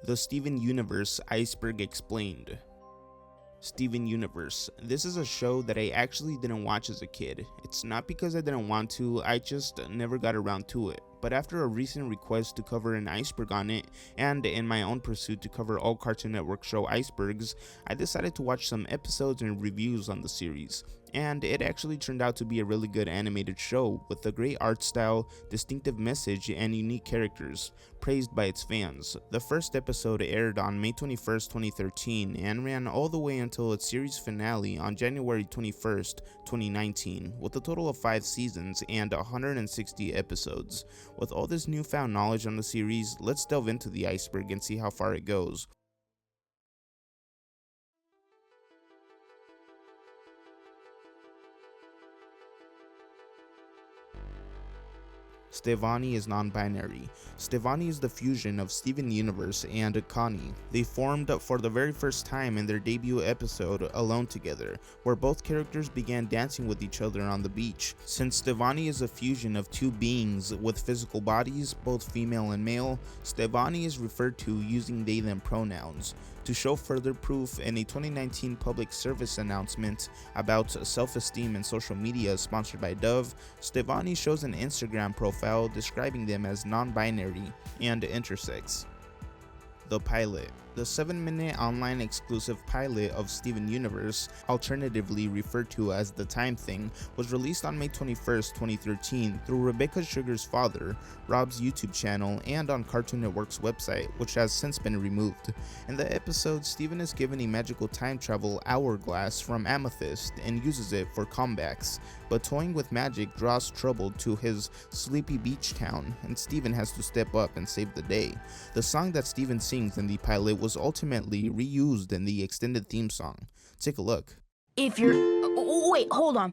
The Steven Universe Iceberg Explained. Steven Universe. This is a show that I actually didn't watch as a kid. It's not because I didn't want to, I just never got around to it. But after a recent request to cover an iceberg on it, and in my own pursuit to cover all Cartoon Network show icebergs, I decided to watch some episodes and reviews on the series. And it actually turned out to be a really good animated show with a great art style, distinctive message, and unique characters, praised by its fans. The first episode aired on May 21st, 2013 and ran all the way until its series finale on January 21st, 2019, with a total of 5 seasons and 160 episodes. With all this newfound knowledge on the series, let's delve into the iceberg and see how far it goes. Stevani is non-binary. Stevani is the fusion of Steven Universe and Connie. They formed for the very first time in their debut episode Alone Together, where both characters began dancing with each other on the beach. Since Stevani is a fusion of two beings with physical bodies, both female and male, Stevani is referred to using they/them pronouns. To show further proof, in a 2019 public service announcement about self-esteem and social media sponsored by Dove, Stevani shows an Instagram profile describing them as non-binary and intersex. The pilot. The 7-minute online exclusive pilot of Steven Universe, alternatively referred to as The Time Thing, was released on May 21st, 2013 through Rebecca Sugar's father, Rob's YouTube channel, and on Cartoon Network's website, which has since been removed. In the episode, Steven is given a magical time travel hourglass from Amethyst and uses it for comebacks, but toying with magic draws trouble to his sleepy beach town, and Steven has to step up and save the day. The song that Steven sings in the pilot was ultimately reused in the extended theme song. Take a look. If you're... wait, hold on.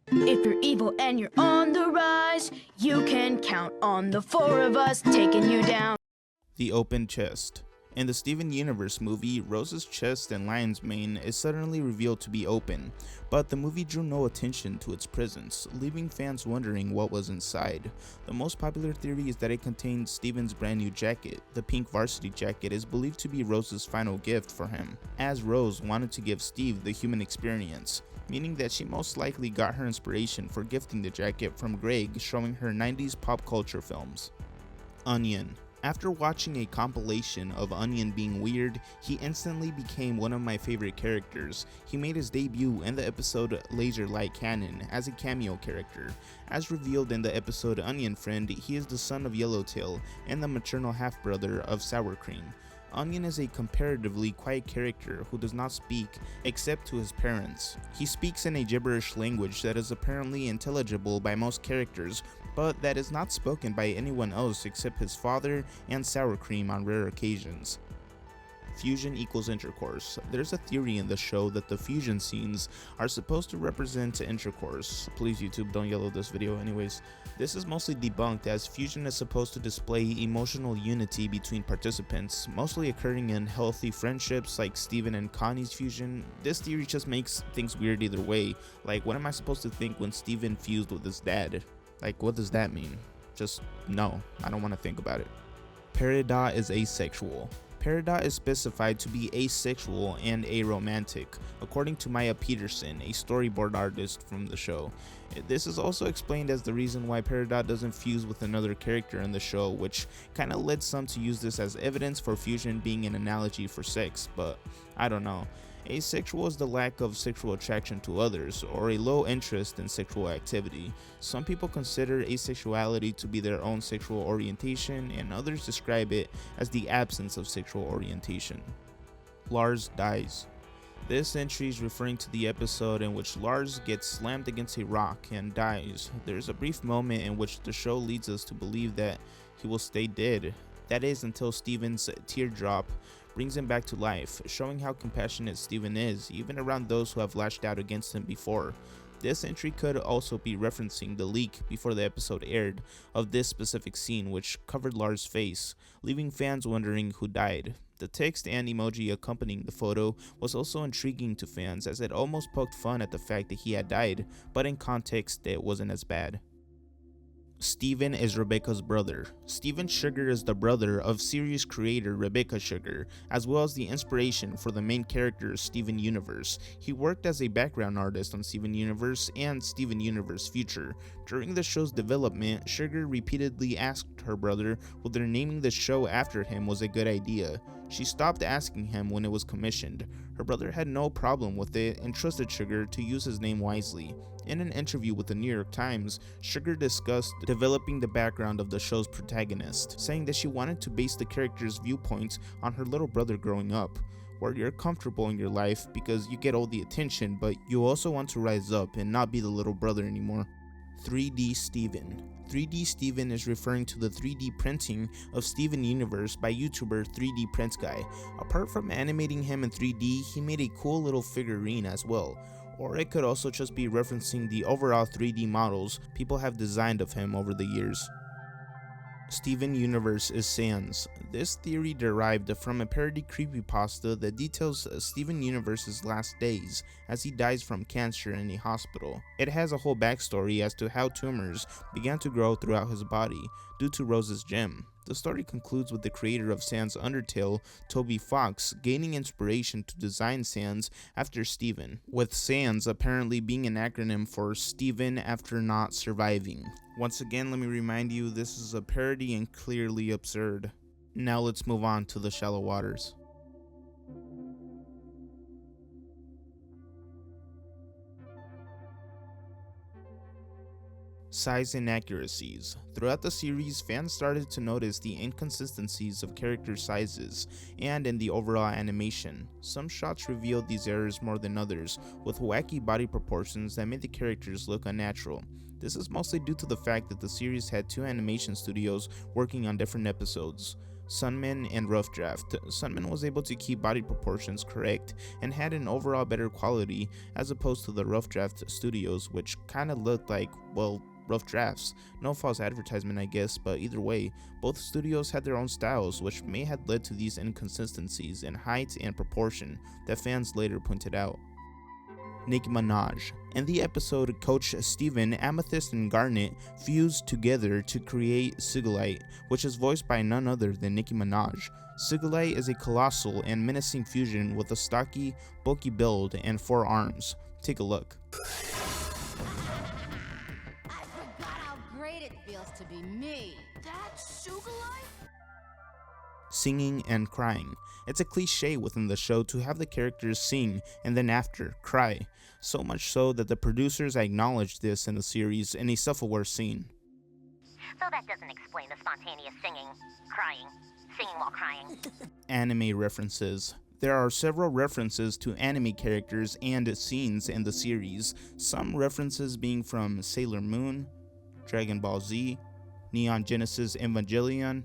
If you're evil and you're on the rise, you can count on the 4 of us taking you down. The open chest. In the Steven Universe movie, Rose's chest and lion's mane is suddenly revealed to be open, but the movie drew no attention to its presence, leaving fans wondering what was inside. The most popular theory is that it contains Steven's brand new jacket. The pink varsity jacket is believed to be Rose's final gift for him, as Rose wanted to give Steve the human experience, meaning that she most likely got her inspiration for gifting the jacket from Greg showing her 90s pop culture films. Onion. After watching a compilation of Onion being weird, he instantly became one of my favorite characters. He made his debut in the episode Laser Light Cannon as a cameo character. As revealed in the episode Onion Friend, he is the son of Yellowtail and the maternal half-brother of Sour Cream. Onion is a comparatively quiet character who does not speak except to his parents. He speaks in a gibberish language that is apparently intelligible by most characters, but that is not spoken by anyone else except his father and Sour Cream on rare occasions. Fusion equals intercourse. There's a theory in the show that the fusion scenes are supposed to represent intercourse. Please YouTube, don't yellow this video anyways. This is mostly debunked as fusion is supposed to display emotional unity between participants, mostly occurring in healthy friendships like Steven and Connie's fusion. This theory just makes things weird either way. Like, what am I supposed to think when Steven fused with his dad? Like, what does that mean? Just no, I don't want to think about it. Peridot is asexual. Peridot is specified to be asexual and aromantic, according to Maya Peterson, a storyboard artist from the show. This is also explained as the reason why Peridot doesn't fuse with another character in the show, which kinda led some to use this as evidence for fusion being an analogy for sex, but I don't know. Asexual is the lack of sexual attraction to others, or a low interest in sexual activity. Some people consider asexuality to be their own sexual orientation, and others describe it as the absence of sexual orientation. Lars dies. This entry is referring to the episode in which Lars gets slammed against a rock and dies. There's a brief moment in which the show leads us to believe that he will stay dead. That is until Steven's teardrop brings him back to life, showing how compassionate Steven is, even around those who have lashed out against him before. This entry could also be referencing the leak before the episode aired of this specific scene, which covered Lars' face, leaving fans wondering who died. The text and emoji accompanying the photo was also intriguing to fans, as it almost poked fun at the fact that he had died, but in context it wasn't as bad. Steven is Rebecca's brother. Steven Sugar is the brother of series creator Rebecca Sugar, as well as the inspiration for the main character Steven Universe. He worked as a background artist on Steven Universe and Steven Universe Future. During the show's development, Sugar repeatedly asked her brother whether naming the show after him was a good idea. She stopped asking him when it was commissioned. Her brother had no problem with it and trusted Sugar to use his name wisely. In an interview with the New York Times, Sugar discussed developing the background of the show's protagonist, saying that she wanted to base the character's viewpoints on her little brother growing up, where you're comfortable in your life because you get all the attention, but you also want to rise up and not be the little brother anymore. 3D Steven. 3D Steven is referring to the 3D printing of Steven Universe by YouTuber 3D Print Guy. Apart from animating him in 3D, he made a cool little figurine as well. Or it could also just be referencing the overall 3D models people have designed of him over the years. Steven Universe is Sans. This theory derived from a parody creepypasta that details Steven Universe's last days as he dies from cancer in a hospital. It has a whole backstory as to how tumors began to grow throughout his body due to Rose's gem. The story concludes with the creator of Sans Undertale, Toby Fox, gaining inspiration to design Sans after Steven, with Sans apparently being an acronym for Steven After Not Surviving. Once again, let me remind you, this is a parody and clearly absurd. Now let's move on to the shallow waters. Size inaccuracies. Throughout the series, fans started to notice the inconsistencies of character sizes and in the overall animation. Some shots revealed these errors more than others, with wacky body proportions that made the characters look unnatural. This is mostly due to the fact that the series had two animation studios working on different episodes, Sunman and Rough Draft. Sunman was able to keep body proportions correct and had an overall better quality as opposed to the Rough Draft studios, which kinda looked like, well, rough drafts. No false advertisement, I guess, but either way, both studios had their own styles, which may have led to these inconsistencies in height and proportion that fans later pointed out. Nicki Minaj. In the episode, Coach Steven, Amethyst, and Garnet fused together to create Sigilite, which is voiced by none other than Nicki Minaj. Sigilite is a colossal and menacing fusion with a stocky, bulky build and 4 arms. Take a look. To be me. That's Sugalite? Singing and crying. It's a cliche within the show to have the characters sing and then after cry, so much so that the producers acknowledged this in the series in a self-aware scene. So that doesn't explain the spontaneous singing while crying. Anime references. There are several references to anime characters and scenes in the series, some references being from Sailor Moon, Dragon Ball Z, Neon Genesis Evangelion.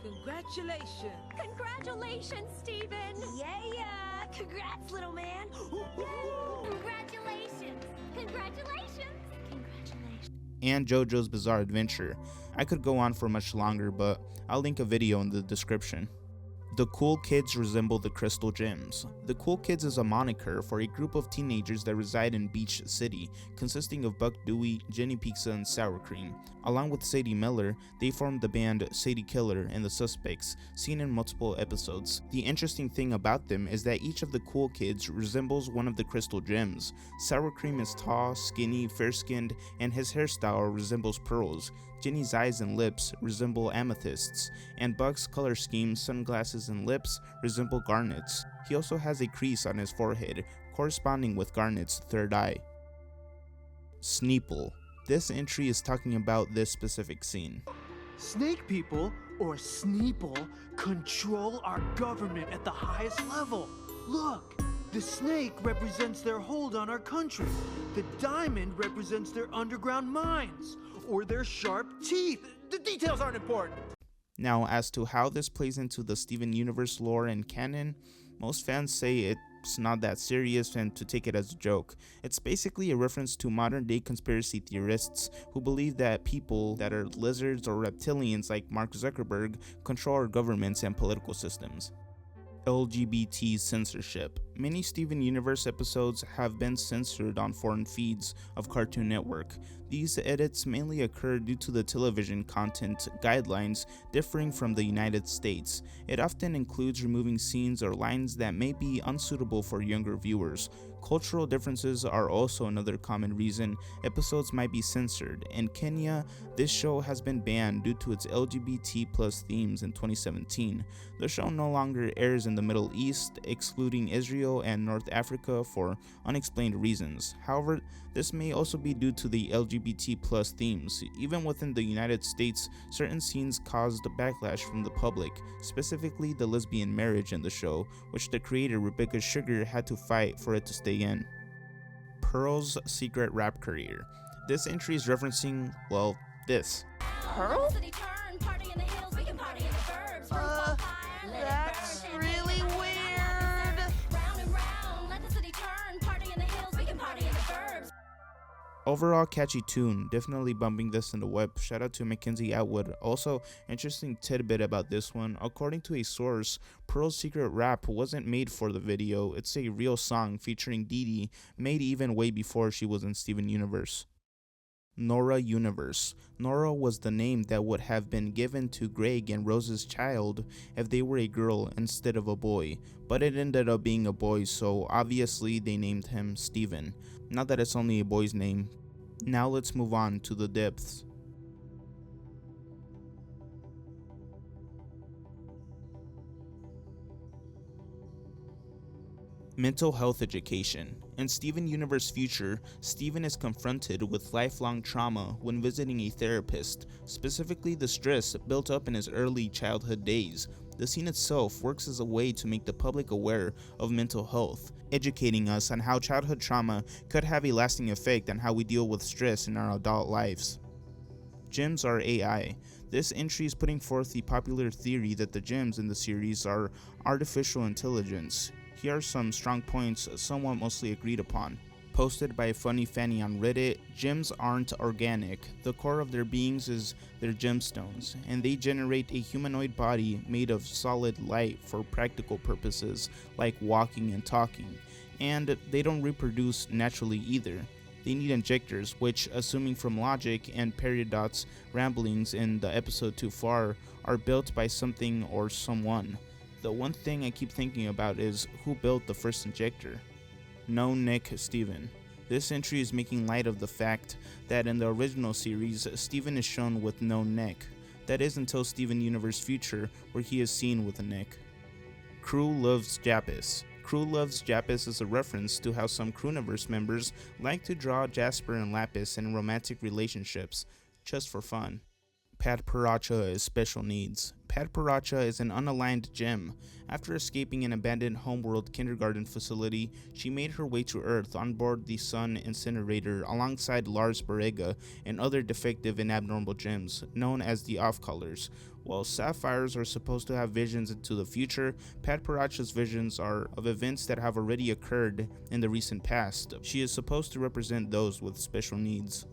Congratulations! Congratulations, Steven! Yeah! Congrats, little man! Congratulations! Congratulations! Congratulations! And JoJo's Bizarre Adventure. I could go on for much longer, but I'll link a video in the description. The Cool Kids resemble the Crystal Gems. The Cool Kids is a moniker for a group of teenagers that reside in Beach City, consisting of Buck Dewey, Jenny Pizza, and Sour Cream. Along with Sadie Miller, they formed the band Sadie Killer and the Suspects, seen in multiple episodes. The interesting thing about them is that each of the Cool Kids resembles one of the Crystal Gems. Sour Cream is tall, skinny, fair-skinned, and his hairstyle resembles pearls. Jenny's eyes and lips resemble amethysts, and Buck's color scheme, sunglasses, and lips resemble garnets. He also has a crease on his forehead, corresponding with Garnet's third eye. Sneeple. This entry is talking about this specific scene. Snake people, or Sneeple, control our government at the highest level. Look, the snake represents their hold on our country. The diamond represents their underground mines, or their sharp teeth. The details aren't important. Now, as to how this plays into the Steven Universe lore and canon, most fans say it's not that serious and to take it as a joke. It's basically a reference to modern day conspiracy theorists who believe that people that are lizards or reptilians like Mark Zuckerberg control our governments and political systems. LGBT censorship. Many Steven Universe episodes have been censored on foreign feeds of Cartoon Network. These edits mainly occur due to the television content guidelines differing from the United States. It often includes removing scenes or lines that may be unsuitable for younger viewers. Cultural differences are also another common reason episodes might be censored. In Kenya, this show has been banned due to its LGBT+ themes in 2017. The show no longer airs in the Middle East, excluding Israel and North Africa for unexplained reasons. However, this may also be due to the LGBT+ themes. Even within the United States, certain scenes caused backlash from the public, specifically the lesbian marriage in the show, which the creator Rebecca Sugar had to fight for it to stay in. Pearl's secret rap career. This entry is referencing, well, this. Pearl? That's really weird. Overall catchy tune, definitely bumping this in the web. Shout out to Mackenzie Atwood. Also, interesting tidbit about this one. According to a source, Pearl's secret rap wasn't made for the video. It's a real song featuring Dee Dee, made even way before she was in Steven Universe. Nora Universe. Nora was the name that would have been given to Greg and Rose's child if they were a girl instead of a boy, but it ended up being a boy, so obviously they named him Steven. Not that it's only a boy's name. Now let's move on to the depths. Mental health education. In Steven Universe Future, Steven is confronted with lifelong trauma when visiting a therapist, specifically the stress built up in his early childhood days. The scene itself works as a way to make the public aware of mental health, educating us on how childhood trauma could have a lasting effect on how we deal with stress in our adult lives. Gems are AI. This entry is putting forth the popular theory that the gems in the series are artificial intelligence. Here are some strong points somewhat mostly agreed upon. Posted by Funny Fanny on Reddit, gems aren't organic. The core of their beings is their gemstones, and they generate a humanoid body made of solid light for practical purposes like walking and talking. And they don't reproduce naturally either. They need injectors, which, assuming from logic and Peridot's ramblings in the episode too far, are built by something or someone. The one thing I keep thinking about is who built the first injector? No Nick Steven. This entry is making light of the fact that in the original series, Steven is shown with no neck. That is until Steven Universe Future, where he is seen with a neck. Crew loves Japis. Crew loves Japis is a reference to how some Crewniverse members like to draw Jasper and Lapis in romantic relationships, just for fun. Patrikios is special needs. Patrikios is an unaligned gem. After escaping an abandoned homeworld kindergarten facility, she made her way to Earth on board the Sun Incinerator alongside Lars Barrega and other defective and abnormal gems, known as the off-colors. While sapphires are supposed to have visions into the future, Patrikios' visions are of events that have already occurred in the recent past. She is supposed to represent those with special needs.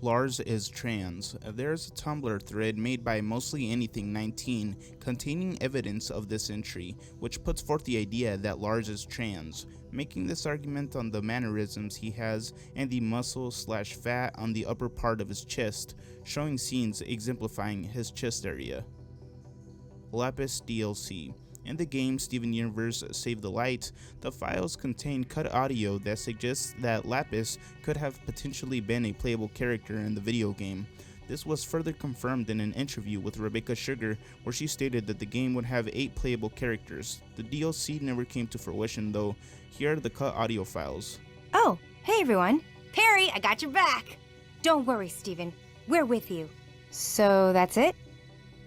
Lars is trans. There's a Tumblr thread made by Mostly Anything 19 containing evidence of this entry, which puts forth the idea that Lars is trans, making this argument on the mannerisms he has and the muscle/fat on the upper part of his chest, showing scenes exemplifying his chest area. Lapis DLC. In the game Steven Universe Save the Light, the files contain cut audio that suggests that Lapis could have potentially been a playable character in the video game. This was further confirmed in an interview with Rebecca Sugar, where she stated that the game would have 8 playable characters. The DLC never came to fruition though. Here are the cut audio files. Oh, hey everyone. Perry, I got your back. Don't worry, Steven. We're with you. So that's it?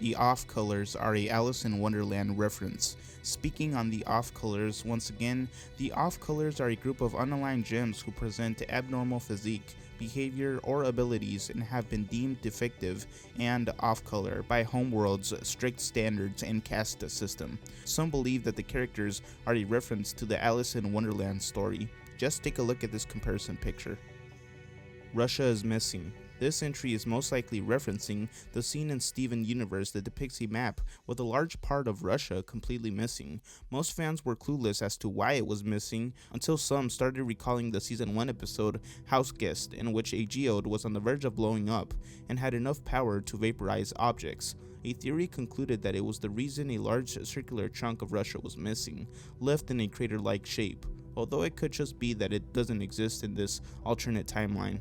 The off-colors are a Alice in Wonderland reference. Speaking on the off-colors, once again, the off-colors are a group of unaligned gems who present abnormal physique, behavior, or abilities and have been deemed defective and off-color by Homeworld's strict standards and caste system. Some believe that the characters are a reference to the Alice in Wonderland story. Just take a look at this comparison picture. Russia is missing. This entry is most likely referencing the scene in Steven Universe that depicts a map with a large part of Russia completely missing. Most fans were clueless as to why it was missing until some started recalling the season 1 episode House Guest, in which a geode was on the verge of blowing up and had enough power to vaporize objects. A theory concluded that it was the reason a large circular chunk of Russia was missing, left in a crater-like shape, although it could just be that it doesn't exist in this alternate timeline.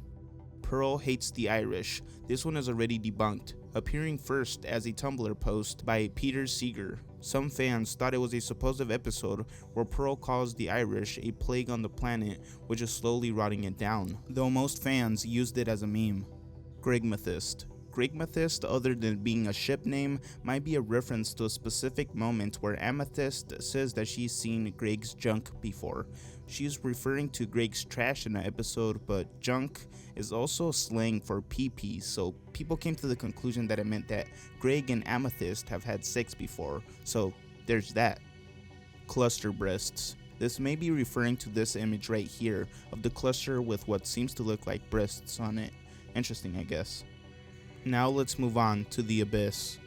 Pearl hates the Irish. This one is already debunked, appearing first as a Tumblr post by Peter Seeger. Some fans thought it was a supposed episode where Pearl calls the Irish a plague on the planet which is slowly rotting it down, though most fans used it as a meme. Grigmathist. Grigmathist, other than being a ship name, might be a reference to a specific moment where Amethyst says that she's seen Greg's junk before. She's referring to Greg's trash in the episode, but junk is also slang for pee-pee, so people came to the conclusion that it meant that Greg and Amethyst have had sex before, so there's that. Cluster breasts. This may be referring to this image right here of the cluster with what seems to look like breasts on it. Interesting, I guess. Now let's move on to the Abyss.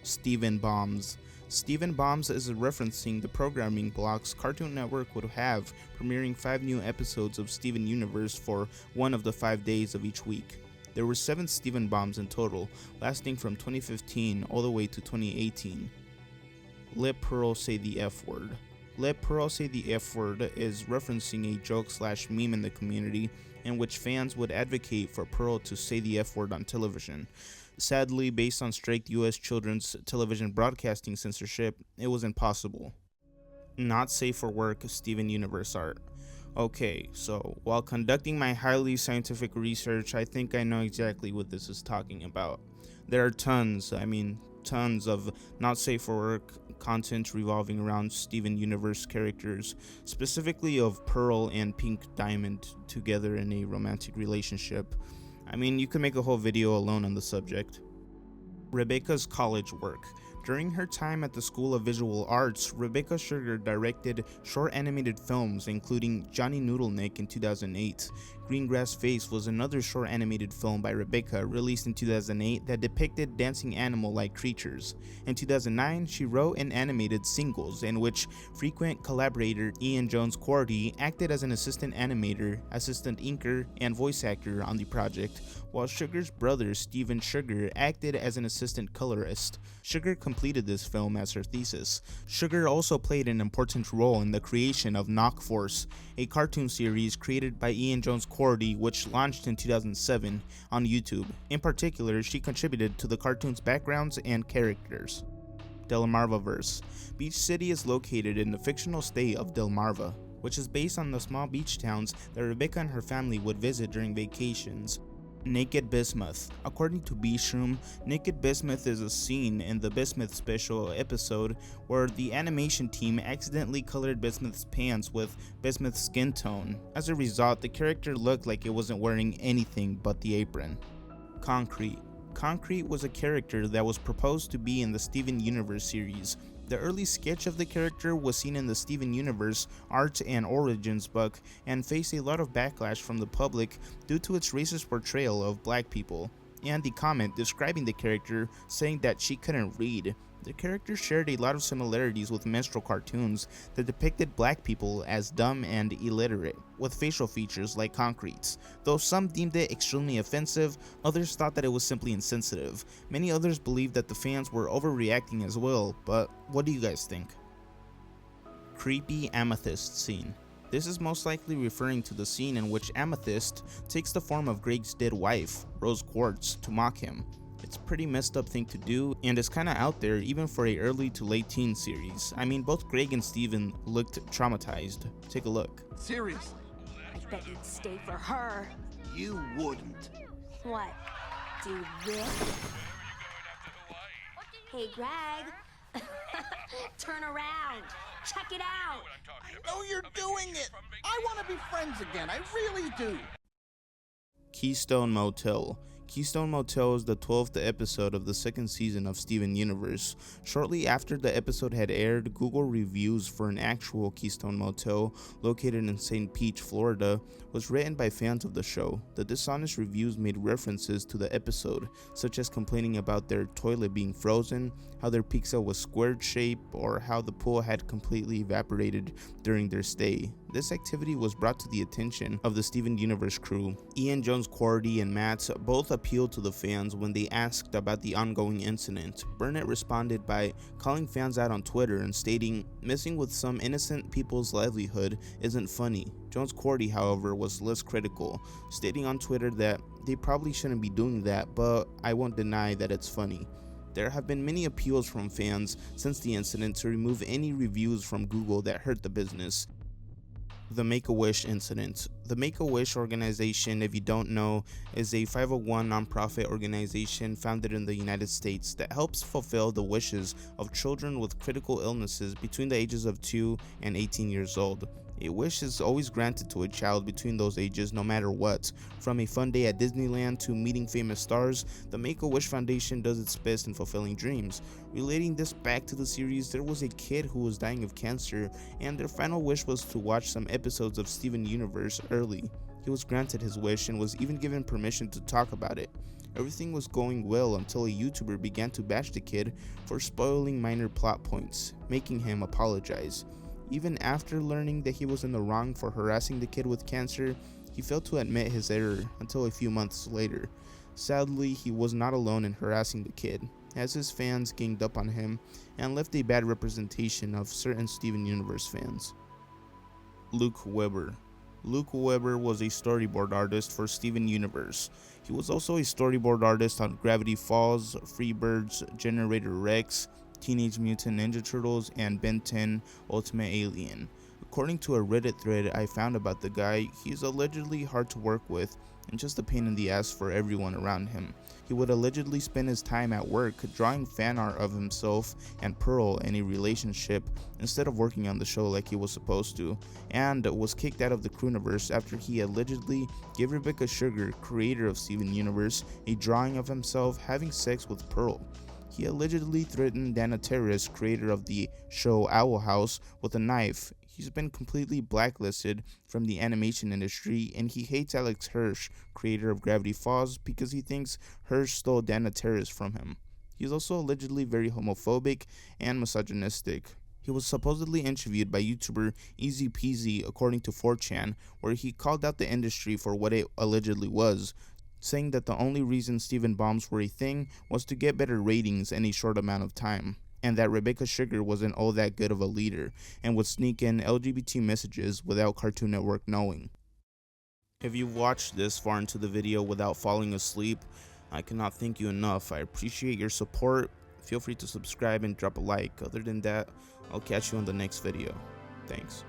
Steven Bombs. Steven Bombs is referencing the programming blocks Cartoon Network would have, premiering 5 new episodes of Steven Universe for one of the 5 days of each week. There were 7 Steven Bombs in total, lasting from 2015 all the way to 2018. Let Pearl Say the F Word. Let Pearl Say the F Word is referencing a joke/meme in the community in which fans would advocate for Pearl to say the F word on television. Sadly, based on strict US children's television broadcasting censorship, it was impossible. Not safe for work Steven Universe art. Okay, so while conducting my highly scientific research, I think I know exactly what this is talking about. There are tons of not safe for work content revolving around Steven Universe characters, specifically of Pearl and Pink Diamond together in a romantic relationship. I mean, you could make a whole video alone on the subject. Rebecca's college work. During her time at the School of Visual Arts, Rebecca Sugar directed short animated films including Johnny Noodleneck in 2008. Greengrass Face was another short animated film by Rebecca released in 2008 that depicted dancing animal-like creatures. In 2009, she wrote and animated Singles, in which frequent collaborator Ian Jones-Quartey acted as an assistant animator, assistant inker, and voice actor on the project, while Sugar's brother Steven Sugar acted as an assistant colorist. Sugar completed this film as her thesis. Sugar also played an important role in the creation of Knock Force, a cartoon series created by Ian Jones-Quartey which launched in 2007 on YouTube. In particular, she contributed to the cartoon's backgrounds and characters. Delmarvaverse. Beach City is located in the fictional state of Delmarva, which is based on the small beach towns that Rebecca and her family would visit during vacations. Naked Bismuth. According to Beeshroom, Naked Bismuth is a scene in the Bismuth special episode where the animation team accidentally colored Bismuth's pants with Bismuth's skin tone. As a result, the character looked like it wasn't wearing anything but the apron. Concrete. Concrete was a character that was proposed to be in the Steven Universe series. The early sketch of the character was seen in the Steven Universe Art and Origins book and faced a lot of backlash from the public due to its racist portrayal of black people, and the comment describing the character saying that she couldn't read. The character shared a lot of similarities with minstrel cartoons that depicted black people as dumb and illiterate, with facial features like Concrete's. Though some deemed it extremely offensive, others thought that it was simply insensitive. Many others believed that the fans were overreacting as well, but what do you guys think? Creepy Amethyst scene. This is most likely referring to the scene in which Amethyst takes the form of Greg's dead wife, Rose Quartz, to mock him. It's a pretty messed up thing to do, and it's kinda out there even for a early to late teen series. I mean, both Greg and Steven looked traumatized. Take a look. Seriously? I bet you'd stay for her. You wouldn't. What? Do this? Hey, Greg. Turn around. Check it out. I know you're doing it. I want to be friends again. I really do. Keystone Motel. Keystone Motel is the 12th episode of the second season of Steven Universe. Shortly after the episode had aired, Google reviews for an actual Keystone Motel located in St. Pete, Florida, was written by fans of the show. The dishonest reviews made references to the episode, such as complaining about their toilet being frozen, how their pizza was squared shape, or how the pool had completely evaporated during their stay. This activity was brought to the attention of the Steven Universe crew. Ian Jones Quarry and Matt both appealed to the fans when they asked about the ongoing incident. Burnett responded by calling fans out on Twitter and stating, "Messing with some innocent people's livelihood isn't funny." Jones Quarry, however, was less critical, stating on Twitter that they probably shouldn't be doing that, but I won't deny that it's funny. There have been many appeals from fans since the incident to remove any reviews from Google that hurt the business. The Make-A-Wish incident. The Make-A-Wish organization, if you don't know, is a 501 nonprofit organization founded in the United States that helps fulfill the wishes of children with critical illnesses between the ages of 2 and 18 years old. A wish is always granted to a child between those ages no matter what. From a fun day at Disneyland to meeting famous stars, the Make-A-Wish Foundation does its best in fulfilling dreams. Relating this back to the series, there was a kid who was dying of cancer, and their final wish was to watch some episodes of Steven Universe early. He was granted his wish and was even given permission to talk about it. Everything was going well until a YouTuber began to bash the kid for spoiling minor plot points, making him apologize. Even after learning that he was in the wrong for harassing the kid with cancer, he failed to admit his error until a few months later. Sadly, he was not alone in harassing the kid, as his fans ganged up on him and left a bad representation of certain Steven Universe fans. Luke Weber. Luke Weber was a storyboard artist for Steven Universe. He was also a storyboard artist on Gravity Falls, Freebirds, Generator Rex, Teenage Mutant Ninja Turtles, and Ben 10 Ultimate Alien. According to a Reddit thread I found about the guy, he's allegedly hard to work with and just a pain in the ass for everyone around him. He would allegedly spend his time at work drawing fan art of himself and Pearl in a relationship instead of working on the show like he was supposed to, and was kicked out of the Crewniverse after he allegedly gave Rebecca Sugar, creator of Steven Universe, a drawing of himself having sex with Pearl. He allegedly threatened Dana Terrace, creator of the show Owl House, with a knife. He's been completely blacklisted from the animation industry, and he hates Alex Hirsch, creator of Gravity Falls, because he thinks Hirsch stole Dana Terrace from him. He's also allegedly very homophobic and misogynistic. He was supposedly interviewed by YouTuber Easy Peasy, according to 4chan, where he called out the industry for what it allegedly was, saying that the only reason Steven bombs were a thing was to get better ratings in a short amount of time, and that Rebecca Sugar wasn't all that good of a leader and would sneak in LGBT messages without Cartoon Network knowing. If you've watched this far into the video without falling asleep, I cannot thank you enough. I appreciate your support. Feel free to subscribe and drop a like. Other than that, I'll catch you on the next video. Thanks.